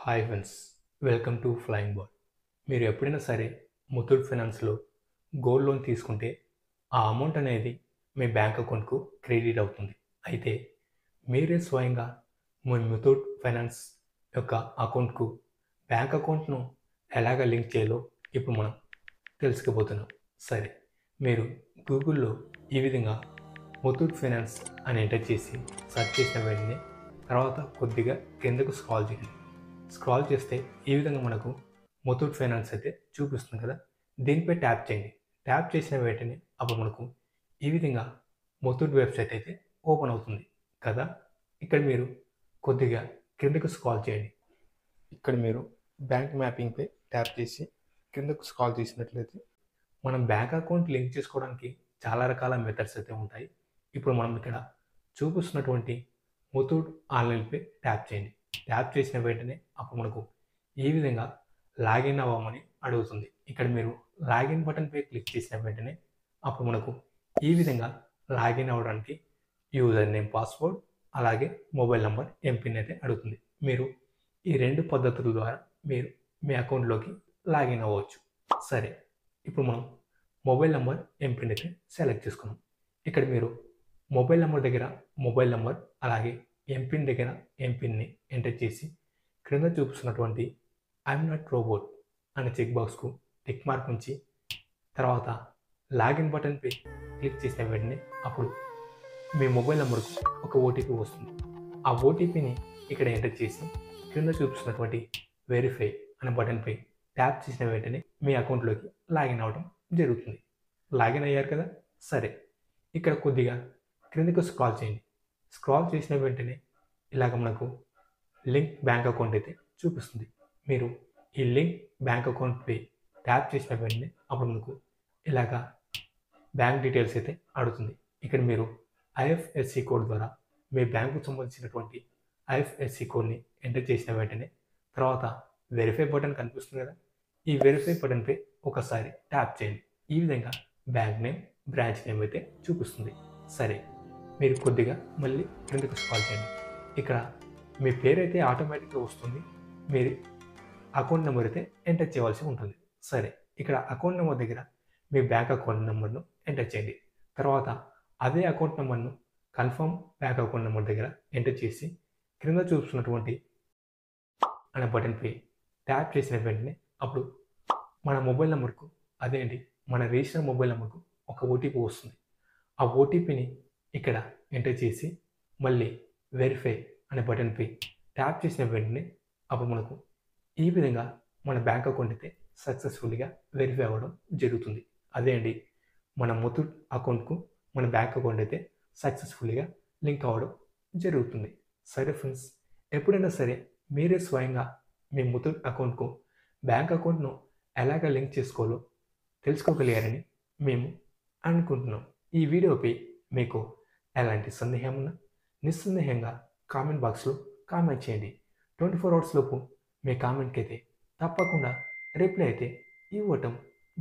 Hi friends, welcome to flying ball. మీరు ఎప్పుడైనా సరే ముతూట్ ఫైనాన్స్లో గోల్డ్ లోన్ తీసుకుంటే ఆ అమౌంట్ అనేది మీ బ్యాంక్ అకౌంట్కు క్రెడిట్ అవుతుంది. అయితే మీరే స్వయంగా మీ ముతూట్ ఫైనాన్స్ యొక్క అకౌంట్కు బ్యాంక్ అకౌంట్ను ఎలాగ లింక్ చేయాలో ఇప్పుడు మనం తెలుసుకోబోతున్నాం. సరే, మీరు గూగుల్లో ఈ విధంగా ముతూట్ ఫైనాన్స్ అని ఎంటర్ చేసి సెర్చ్ చేసిన వెంటనే తర్వాత కొద్దిగా కిందకు స్క్రాల్ చేస్తే ఈ విధంగా మనకు ముతూట్ ఫైనాన్స్ అయితే చూపిస్తుంది కదా. దీనిపై ట్యాప్ చేయండి. ట్యాప్ చేసిన వెంటనే అప్పుడు మనకు ఈ విధంగా ముతూట్ వెబ్సైట్ అయితే ఓపెన్ అవుతుంది కదా. ఇక్కడ మీరు కొద్దిగా కిందకు స్క్రాల్ చేయండి. ఇక్కడ మీరు బ్యాంక్ మ్యాపింగ్పై ట్యాప్ చేసి కిందకు స్క్రాల్ చేసినట్లయితే మనం బ్యాంక్ అకౌంట్ లింక్ చేసుకోవడానికి చాలా రకాల మెథడ్స్ అయితే ఉంటాయి. ఇప్పుడు మనం ఇక్కడ చూపిస్తున్నటువంటి ముతూట్ ఆన్లైన్పై ట్యాప్ చేయండి. ట్యాప్ చేసిన వెంటనే అప్పుడు మనకు ఈ విధంగా లాగిన్ అవ్వమని అడుగుతుంది. ఇక్కడ మీరు లాగిన్ బటన్పై క్లిక్ చేసిన వెంటనే అప్పుడు మనకు ఈ విధంగా లాగిన్ అవ్వడానికి యూజర్ నేమ్, పాస్వర్డ్, అలాగే మొబైల్ నెంబర్, ఎంపిన్ అయితే అడుగుతుంది. మీరు ఈ రెండు పద్ధతుల ద్వారా మీరు మీ అకౌంట్లోకి లాగిన్ అవ్వచ్చు. సరే, ఇప్పుడు మనం మొబైల్ నెంబర్, ఎంపిన్ అయితే సెలెక్ట్ చేసుకున్నాం. ఇక్కడ మీరు మొబైల్ నెంబర్ దగ్గర మొబైల్ నెంబర్, అలాగే ఎంపిన్ దగ్గర ఎంపిన్ని ఎంటర్ చేసి క్రింద చూపిస్తున్నటువంటి ఐఎమ్ నాట్ రోబోట్ అనే చెక్ బాక్స్కు టిక్ మార్క్ ఉంచి తర్వాత లాగిన్ బటన్పై క్లిక్ చేసిన వెంటనే అప్పుడు మీ మొబైల్ నెంబర్కు ఒక ఓటీపీ వస్తుంది. ఆ ఓటీపీని ఇక్కడ ఎంటర్ చేసి క్రింద చూపిస్తున్నటువంటి వెరిఫై అనే బటన్పై ట్యాప్ చేసిన వెంటనే మీ అకౌంట్లోకి లాగిన్ అవ్వడం జరుగుతుంది. లాగిన్ అయ్యారు కదా. సరే, ఇక్కడ కొద్దిగా క్రిందకు స్క్రాల్ చేయండి. స్క్రాల్ చేసిన వెంటనే ఇలాగ మనకు లింక్ బ్యాంక్ అకౌంట్ అయితే చూపిస్తుంది. మీరు ఈ లింక్ బ్యాంక్ అకౌంట్పై ట్యాప్ చేసిన వెంటనే అప్పుడు మనకు ఇలాగా బ్యాంక్ డీటెయిల్స్ అయితే అడుగుతుంది. ఇక్కడ మీరు ఐఎఫ్ఎస్సి కోడ్ ద్వారా మీ బ్యాంకుకు సంబంధించినటువంటి ఐఎఫ్ఎస్సి కోడ్ని ఎంటర్ చేసిన వెంటనే తర్వాత వెరిఫై బటన్ కనిపిస్తుంది కదా. ఈ వెరిఫై బటన్పై ఒకసారి ట్యాప్ చేయండి. ఈ విధంగా బ్యాంక్ నేమ్, బ్రాంచ్ నేమ్ అయితే చూపిస్తుంది. సరే, మీరు కొద్దిగా మళ్ళీ క్రిందకు స్క్రాల్ చేయండి. ఇక్కడ మీ పేరు అయితే ఆటోమేటిక్గా వస్తుంది. మీరు అకౌంట్ నెంబర్ అయితే ఎంటర్ చేయవలసి ఉంటుంది. సరే, ఇక్కడ అకౌంట్ నెంబర్ దగ్గర మీ బ్యాంక్ అకౌంట్ నెంబర్ను ఎంటర్ చేయండి. తర్వాత అదే అకౌంట్ నెంబర్ను కన్ఫర్మ్ బ్యాంక్ అకౌంట్ నెంబర్ దగ్గర ఎంటర్ చేసి క్రింద చూస్తున్నటువంటి అనే బటన్పై ట్యాప్ చేసిన వెంటనే అప్పుడు మన మొబైల్ నెంబర్కు అదేంటి మన రిజిస్టర్ మొబైల్ నెంబర్కు ఒక ఓటీపీ వస్తుంది. ఆ ఓటీపీని ఇక్కడ ఎంటర్ చేసి మళ్ళీ వెరిఫై అనే బటన్పై ట్యాప్ చేసిన వెంటనే అప్పుడు మనకు ఈ విధంగా మన బ్యాంక్ అకౌంట్ అయితే సక్సెస్ఫుల్గా వెరిఫై అవ్వడం జరుగుతుంది. అదే అండి, మన ముతూట్ అకౌంట్కు మన బ్యాంక్ అకౌంట్ అయితే సక్సెస్ఫుల్గా లింక్ అవ్వడం జరుగుతుంది. సరే ఫ్రెండ్స్, ఎప్పుడైనా సరే మీరే స్వయంగా మీ ముతూట్ అకౌంట్కు బ్యాంక్ అకౌంట్ను ఎలాగ లింక్ చేసుకోవాలో తెలుసుకోగలిగారని మేము అనుకుంటున్నాం. ఈ వీడియోపై మీకు ఎలాంటి సందేహం ఉన్నా నిస్సందేహంగా కామెంట్ బాక్స్లో కామెంట్ చేయండి. 24 అవర్స్ లోపు మీ కామెంట్కి అయితే తప్పకుండా రిప్లై అయితే ఇవ్వటం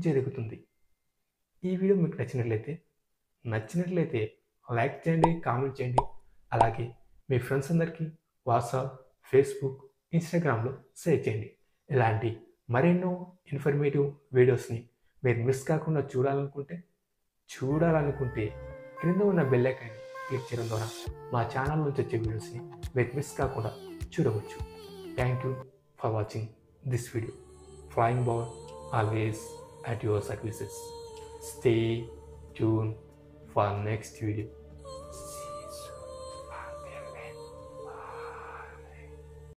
జరుగుతుంది. ఈ వీడియో మీకు నచ్చినట్లయితే లైక్ చేయండి, కామెంట్ చేయండి. అలాగే మీ ఫ్రెండ్స్ అందరికీ వాట్సాప్, ఫేస్బుక్, ఇన్స్టాగ్రామ్లో షేర్ చేయండి. ఇలాంటి మరెన్నో ఇన్ఫర్మేటివ్ వీడియోస్ని మీరు మిస్ కాకుండా చూడాలనుకుంటే క్రింద ఉన్న బెల్ ఐకాన్ని క్లిక్ చేయడం ద్వారా మా ఛానల్ నుంచి వచ్చే వీడియోస్ని మీరు మిస్ కాకుండా చూడవచ్చు. Thank you for watching this video. Flying ball always at your services. Stay tuned for next video.